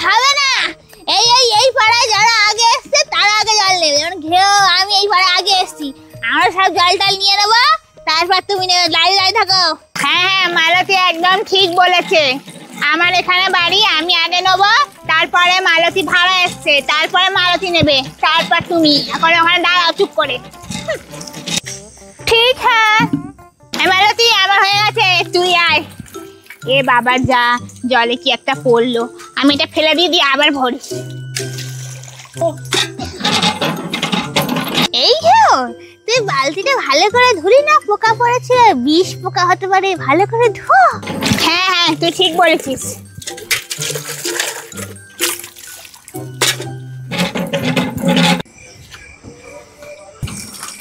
হবে না, এই পাড়ায় যারা আগে এসছে তারা আগে জল নেবে। ঘেও আমি এই পাড়ায় আগে এসছি, আমরা সব জল টল নিয়ে নেবো, তারপর তুমি নেবে। দাঁড়িয়ে থাকো। হ্যাঁ, মালতী একদম ঠিক বলেছে। আমার এখানে বাড়ি, আমি আগে নেবো, তারপরে মালতী ভাড়া এসছে, তারপরে মালতী নেবে, তারপর তুমি। এখন ওখানে দাঁড়াও চুপ করে। ঠিক হ্যাঁ মালতী, আমার হয়ে গেছে, তুই আয়। এ বাবা যা, জলে কি একটা পড়লো, আমি এটা ফেলে দিয়ে আবার ভরি। এই হেও, তুই বালতিটা ভালো করে ধুলি না, পোকা পড়েছে, বিষ পোকা হতে পারে, ভালো করে ধো। হ্যাঁ হ্যাঁ, তুই ঠিক বলেছিস।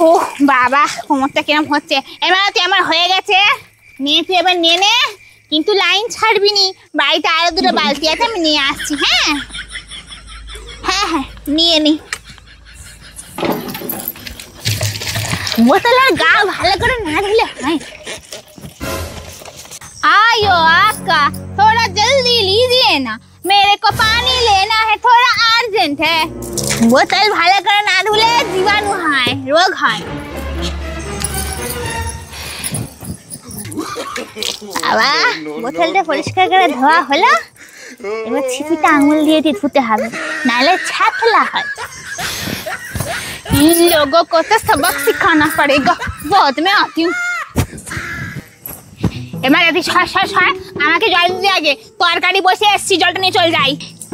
ওহ বাবা, কোমরটা কিরম হচ্ছে। এবার তুই আমার হয়ে গেছে, নিয়ে তুই এবার নিয়ে নে, কিন্তু লাইন ছাড়বি নি। বাড়িতে আরো দুটো বালতি আছে, আমি নিয়ে আসছি। হ্যাঁ হ্যাঁ হ্যাঁ, নিয়ে নি। বোতলের গা ভালো করে না ধুলে হয়। आयो आका, थोड़ा जल्दी लीजिए ना, मेरे को पानी लेना है, थोड़ा अर्जेंट है। बोतल ভালো করে না ধুলে জীবাণু হয়, রোগ হয়। বাবা, বোতলটা পরিষ্কার করে ধোয়া হলো, এবার ছিপিটা আঙুল দিয়ে ধুতে হবে, নাহলে ছাতলা হয়। इन लोगों को तो सबक सिखाना पड़ेगा, बहुत में आती हूँ। আমাকে জল দিতে আগে, তরকারি বসে এসছি, জলটা নিয়ে চল যাই।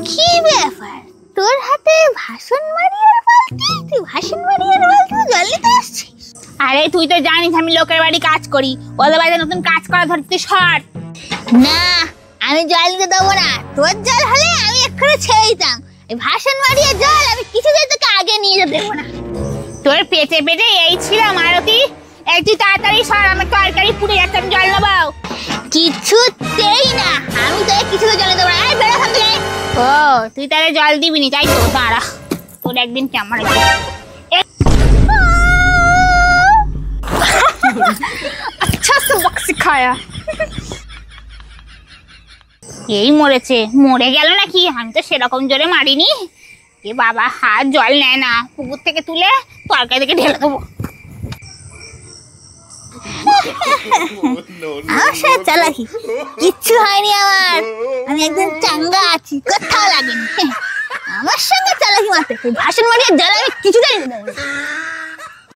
কি ব্যাপার, তোর হাতে ভাসন মারিয়ার বালতি, তুই ভাসন মারিয়ার বালতি জল নিতে আসছিস? আরে তুই তো জানিস আমি লোকের বাড়ি কাজ করি, ওদের বাড়িতে নতুন কাজ করা ধরতে শর্ট। না, আমি জল দিতে দেবো না, তোর জল হলে আমি এক্ষুনি ছেড়ে দিতাম। এই ভাসন মারিয়ার জল আমি কিছুতেই তোকে আগে নিয়ে যেতে দেবো না। তোর পেটে পেটে এই ছিল মালতী, একটু তাড়াতাড়ি সর, আমার তরকারি পুড়ে যাচ্ছে, আমি জল নেবো। কিছুতেই না, আমি তোকে কিছুতে জল দেবো না। বেরো এখান থেকে। ও তুই তাহলে জল দিবি নি, তাই তো? দাঁড়া, তোর একদিন কেমন আচ্ছা সবক শিখায়া। এই মরেছে, মরে গেল নাকি? আমি তো সেরকম জোরে মারিনি। এ বাবা, হাত জল নেয় না, পুকুর থেকে তুলে তরকারি থেকে ঢেলে দেবো। আমার সাথে চালাকি, কিচ্ছু হয়নি আমার, আমি একদম চাঙ্গা আছি, কোথাও লাগেনি। আমার সঙ্গে চালাকি মারতে, ভাসন মারিয়ে জল আমি কিছু জানি না।